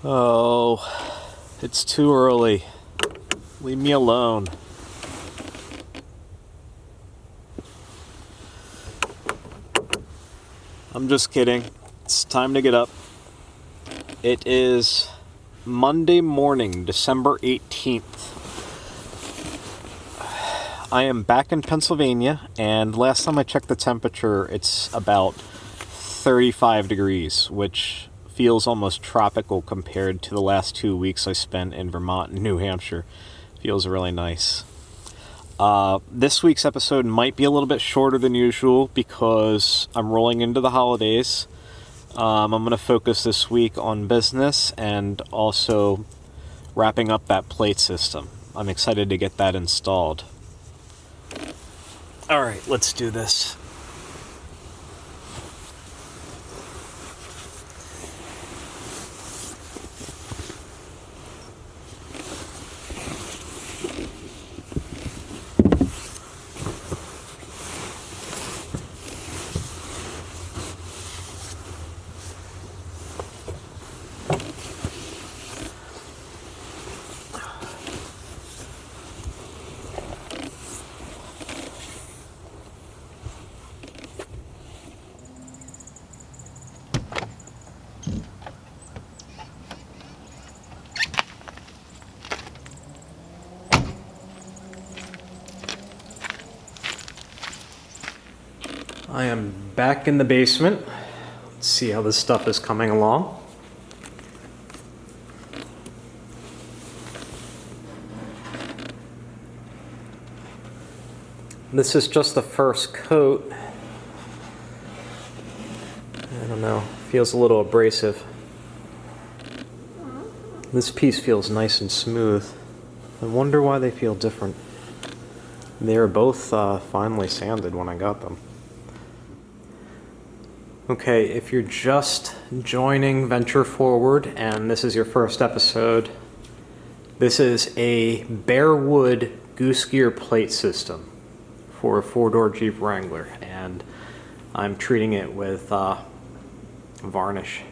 Oh, it's too early. Leave me alone. I'm just kidding. It's time to get up. It is Monday morning, December 18th. I am back in Pennsylvania, and last time I checked the temperature, it's about 35 degrees, which feels almost tropical compared to the last 2 weeks I spent in Vermont and New Hampshire. Feels really nice. This week's episode might be a little bit shorter than usual because I'm rolling into the holidays. I'm going to focus this week on business and also wrapping up that plate system. I'm excited to get that installed. Alright, let's do this. I am back in the basement. Let's see how this stuff is coming along. This is just the first coat. I don't know, feels a little abrasive. This piece feels nice and smooth. I wonder why they feel different. They were both finely sanded when I got them. Okay, if you're just joining Venture Forward and this is your first episode, this is a bare wood Goose Gear plate system for a four-door Jeep Wrangler, and I'm treating it with varnish.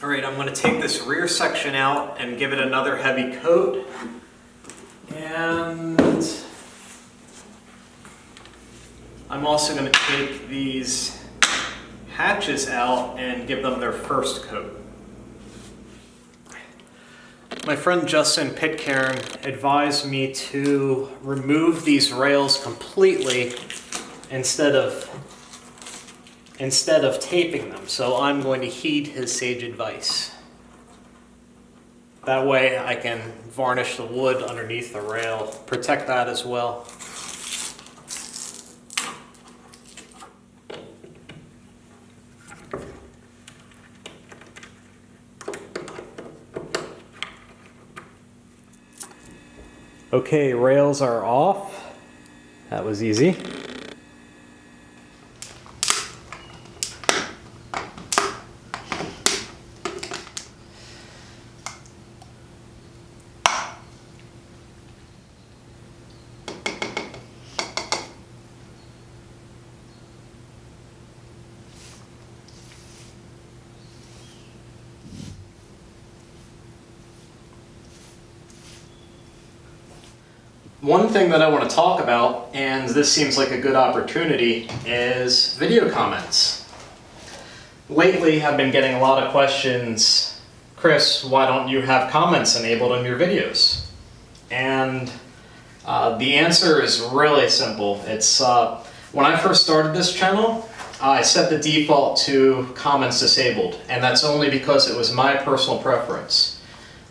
Alright, I'm going to take this rear section out and give it another heavy coat, and I'm also going to take these hatches out and give them their first coat. My friend Justin Pitcairn advised me to remove these rails completely instead of taping them, so I'm going to heed his sage advice. That way I can varnish the wood underneath the rail, protect that as well. Okay, rails are off. That was easy. One thing that I want to talk about, and this seems like a good opportunity, is video comments. Lately, I've been getting a lot of questions, Chris, why don't you have comments enabled on your videos? And the answer is really simple. It's when I first started this channel, I set the default to comments disabled, and that's only because it was my personal preference.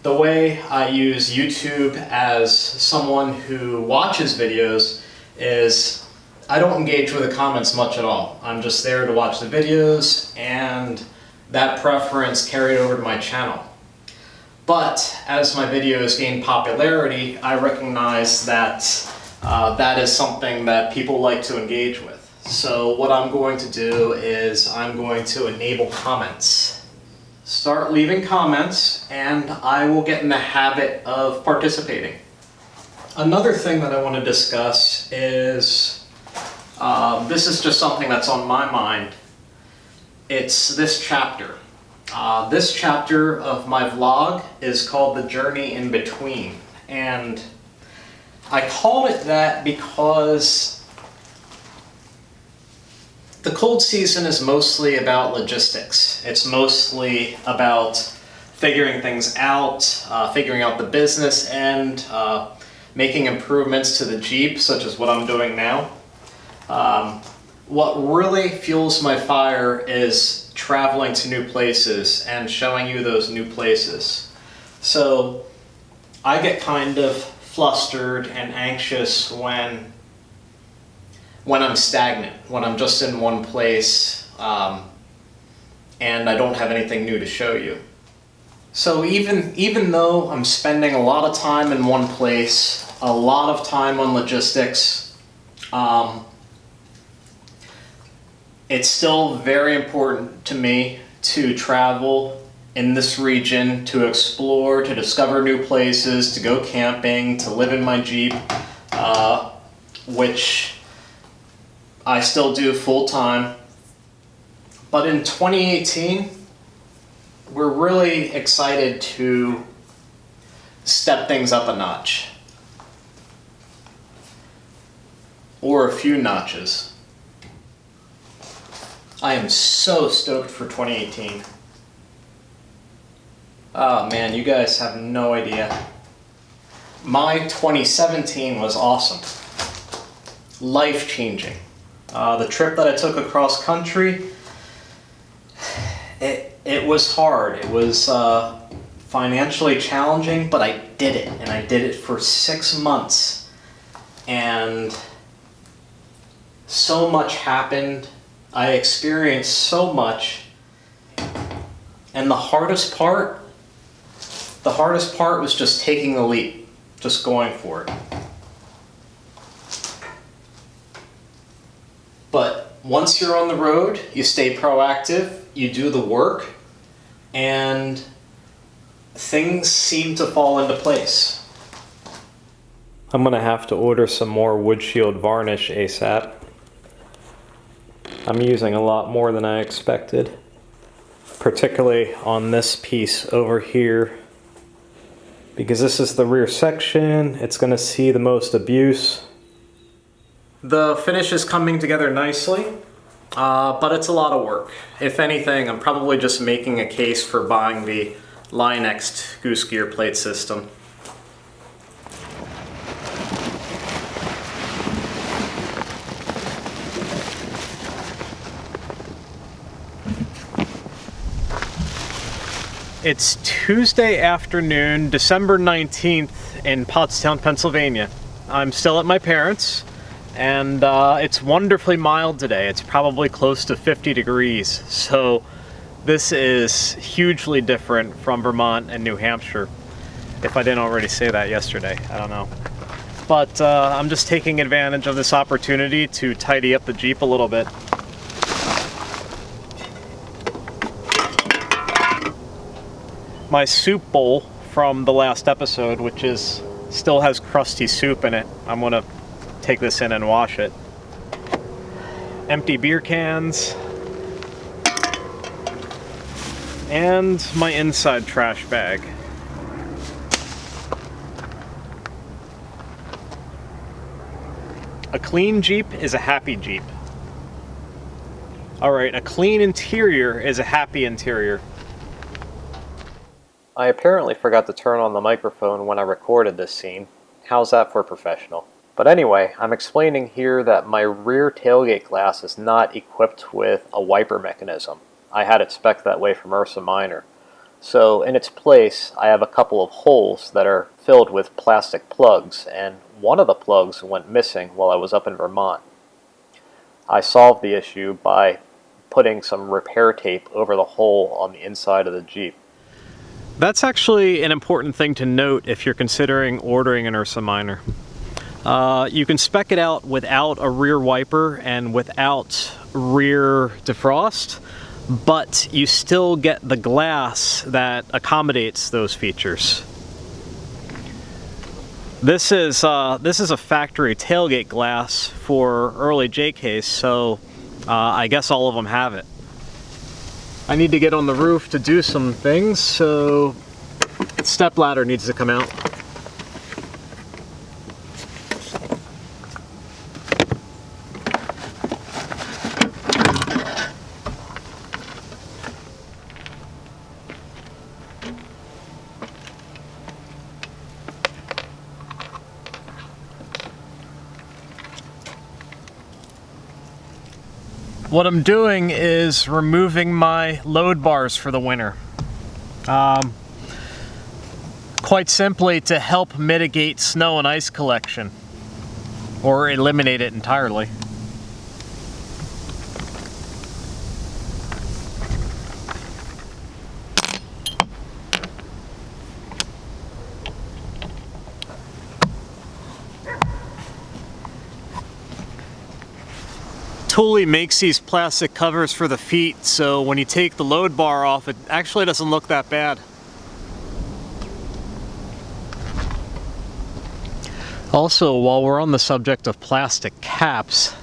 The way I use YouTube as someone who watches videos is I don't engage with the comments much at all. I'm just there to watch the videos, and that preference carried over to my channel. But as my videos gain popularity, I recognize that that is something that people like to engage with. So what I'm going to do is I'm going to enable comments. Start leaving comments, and I will get in the habit of participating. Another thing that I want to discuss is, this is just something that's on my mind. It's this chapter. This chapter of my vlog is called The Journey in Between, and I called it that because the cold season is mostly about logistics. It's mostly about figuring things out, figuring out the business end, making improvements to the Jeep, such as what I'm doing now. What really fuels my fire is traveling to new places and showing you those new places. So I get kind of flustered and anxious when I'm stagnant, when I'm just in one place and I don't have anything new to show you. So even though I'm spending a lot of time in one place, a lot of time on logistics, it's still very important to me to travel in this region, to explore, to discover new places, to go camping, to live in my Jeep, which I still do full time. But in 2018, we're really excited to step things up a notch. Or a few notches. I am so stoked for 2018. Oh man, you guys have no idea. My 2017 was awesome. Life-changing. The trip that I took across country, it was hard. It was financially challenging, but I did it. And I did it for 6 months. And so much happened. I experienced so much, and the hardest part was just taking the leap, just going for it. But once you're on the road, you stay proactive, you do the work, and things seem to fall into place. I'm gonna have to order some more wood shield varnish ASAP. I'm using a lot more than I expected, particularly on this piece over here, because this is the rear section. It's going to see the most abuse. The finish is coming together nicely, but it's a lot of work. If anything, I'm probably just making a case for buying the Line-X Goose Gear plate system. It's Tuesday afternoon, December 19th in Pottstown, Pennsylvania. I'm still at my parents', and it's wonderfully mild today. It's probably close to 50 degrees, so this is hugely different from Vermont and New Hampshire. If I didn't already say that yesterday, I don't know. But I'm just taking advantage of this opportunity to tidy up the Jeep a little bit. My soup bowl from the last episode, which still has crusty soup in it. I'm gonna take this in and wash it. Empty beer cans. And my inside trash bag. A clean Jeep is a happy Jeep. Alright, a clean interior is a happy interior. I apparently forgot to turn on the microphone when I recorded this scene. How's that for professional? But anyway, I'm explaining here that my rear tailgate glass is not equipped with a wiper mechanism. I had it spec'd that way from Ursa Minor. So in its place, I have a couple of holes that are filled with plastic plugs, and one of the plugs went missing while I was up in Vermont. I solved the issue by putting some repair tape over the hole on the inside of the Jeep. That's actually an important thing to note if you're considering ordering an Ursa Minor. You can spec it out without a rear wiper and without rear defrost, but you still get the glass that accommodates those features. This is a factory tailgate glass for early J case, so I guess all of them have it. I need to get on the roof to do some things, so the step ladder needs to come out. What I'm doing is removing my load bars for the winter. Quite simply to help mitigate snow and ice collection, or eliminate it entirely. Thule makes these plastic covers for the feet, so when you take the load bar off, it actually doesn't look that bad. Also, while we're on the subject of plastic caps,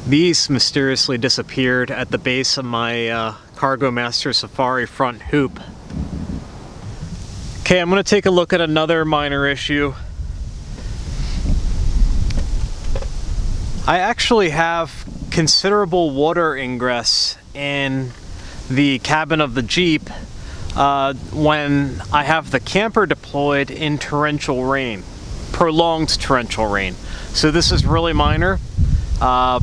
these mysteriously disappeared at the base of my Cargo Master Safari front hoop. Okay, I'm going to take a look at another minor issue. I actually have considerable water ingress in the cabin of the Jeep when I have the camper deployed in torrential rain, prolonged torrential rain. So this is really minor, but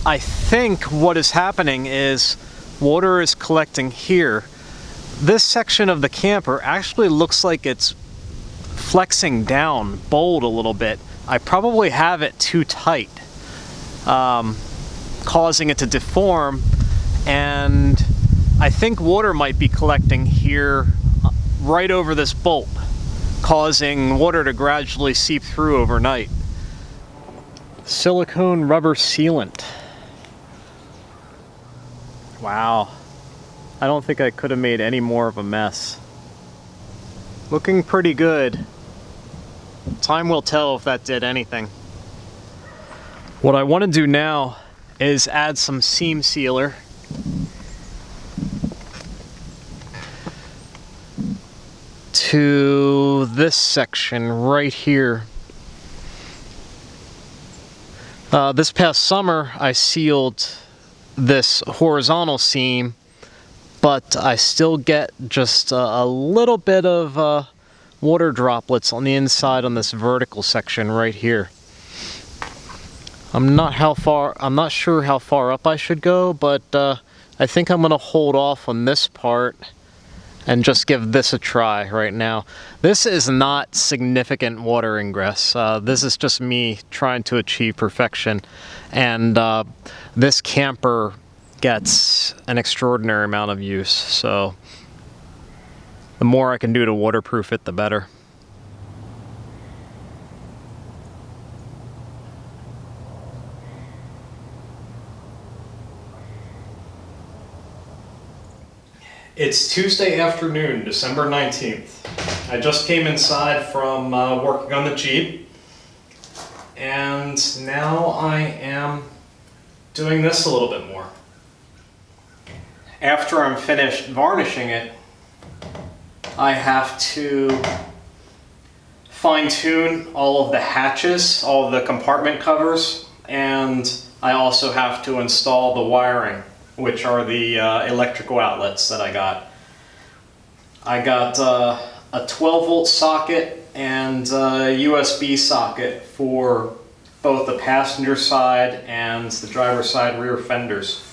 I think what is happening is water is collecting here. This section of the camper actually looks like it's flexing down, bowed a little bit. I probably have it too tight, causing it to deform, and I think water might be collecting here right over this bolt, causing water to gradually seep through overnight. Silicone rubber sealant. Wow. I don't think I could have made any more of a mess. Looking pretty good. Time will tell if that did anything. What I want to do now is add some seam sealer. To this section right here. This past summer I sealed this horizontal seam, but I still get just a little bit of water droplets on the inside on this vertical section right here. I'm not sure how far up I should go, but I think I'm gonna hold off on this part and just give this a try right now. This is not significant water ingress. This is just me trying to achieve perfection, and this camper gets an extraordinary amount of use, so the more I can do to waterproof it, the better. It's Tuesday afternoon, December 19th. I just came inside from working on the Jeep, and now I am doing this a little bit more. After I'm finished varnishing it, I have to fine-tune all of the hatches, all of the compartment covers, and I also have to install the wiring, which are the electrical outlets that I got. I got a 12-volt socket and a USB socket for both the passenger side and the driver's side rear fenders.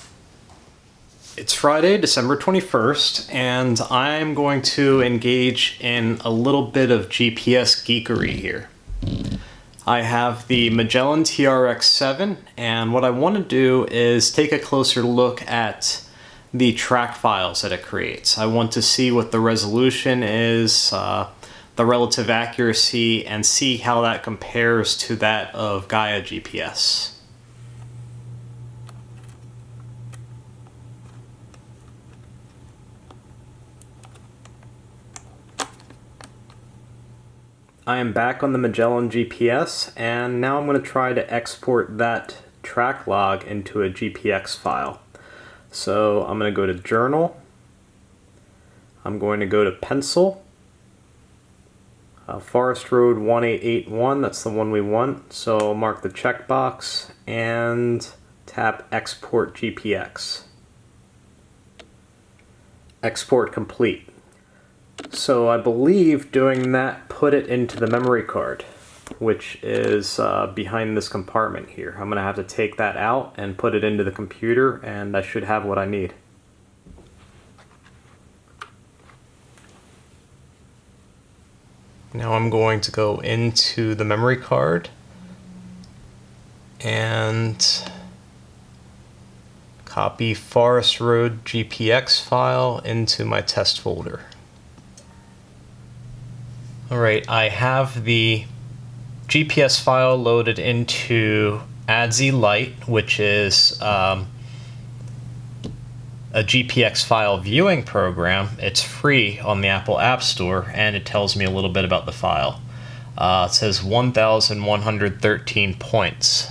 It's Friday, December 21st, and I'm going to engage in a little bit of GPS geekery here. I have the Magellan TRX7, and what I want to do is take a closer look at the track files that it creates. I want to see what the resolution is, the relative accuracy, and see how that compares to that of Gaia GPS. I am back on the Magellan GPS, and now I'm going to try to export that track log into a GPX file. So I'm going to go to Journal. I'm going to go to Pencil. Forest Road 1881, that's the one we want. So I'll mark the checkbox and tap Export GPX. Export complete. So I believe doing that put it into the memory card, which is behind this compartment here. I'm going to have to take that out and put it into the computer, and I should have what I need. Now I'm going to go into the memory card and copy Forest Road GPX file into my test folder. Alright, I have the GPS file loaded into ADZ Lite, which is a GPX file viewing program. It's free on the Apple App Store, and it tells me a little bit about the file. It says 1,113 points.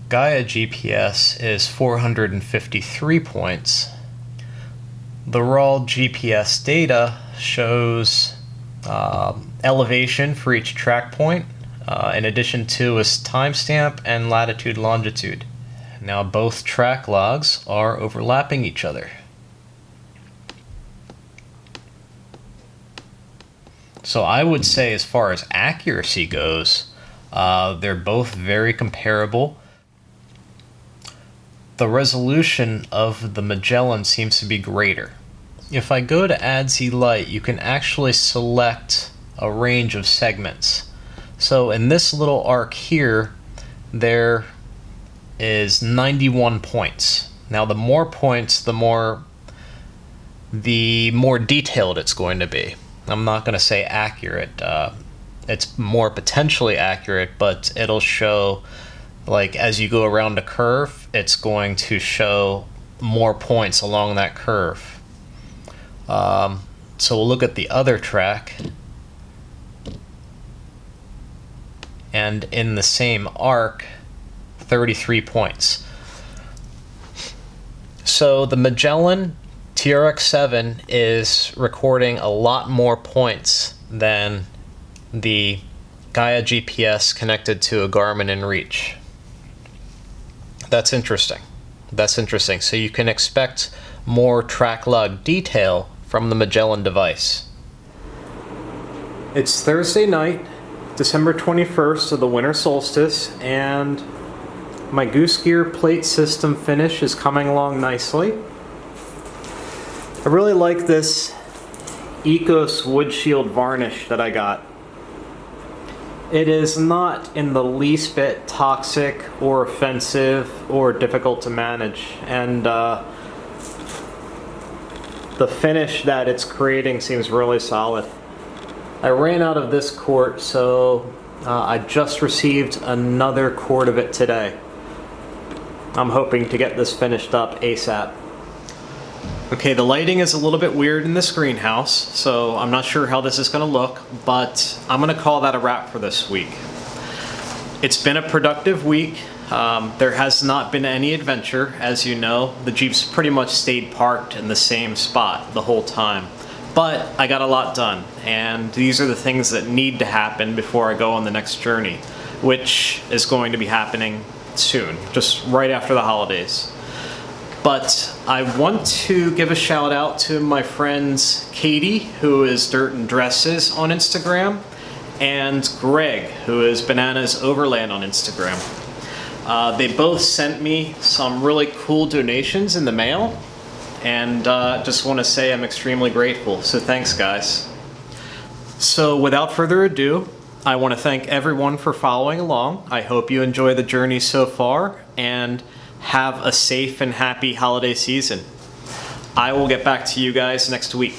Gaia GPS is 453 points. The raw GPS data shows elevation for each track point, in addition to a timestamp and latitude longitude. Now both track logs are overlapping each other. So I would say, as far as accuracy goes, they're both very comparable. The resolution of the Magellan seems to be greater. If I go to ADZ Lite, you can actually select a range of segments. So in this little arc here, there is 91 points. Now the more points, the more detailed it's going to be. I'm not going to say accurate. It's more potentially accurate, but it'll show, like, as you go around a curve, it's going to show more points along that curve. So we'll look at the other track, and in the same arc, 33 points. So the Magellan TRX7 is recording a lot more points than the Gaia GPS connected to a Garmin inReach. That's interesting. That's interesting. So you can expect more track log detail from the Magellan device. It's Thursday night, December 21st of the winter solstice, and my Goose Gear plate system finish is coming along nicely. I really like this Ecos wood shield varnish that I got. It is not in the least bit toxic or offensive or difficult to manage, and the finish that it's creating seems really solid. I ran out of this quart, so I just received another quart of it today. I'm hoping to get this finished up ASAP. Okay, the lighting is a little bit weird in this greenhouse, so I'm not sure how this is going to look, but I'm going to call that a wrap for this week. It's been a productive week. There has not been any adventure, as you know. The Jeep's pretty much stayed parked in the same spot the whole time. But I got a lot done, and these are the things that need to happen before I go on the next journey, which is going to be happening soon, just right after the holidays. But I want to give a shout out to my friends Katie, who is Dirt and Dresses on Instagram, and Greg, who is Bananas Overland on Instagram. They both sent me some really cool donations in the mail, and just want to say I'm extremely grateful, so thanks guys. So without further ado, I want to thank everyone for following along. I hope you enjoy the journey so far, and have a safe and happy holiday season. I will get back to you guys next week.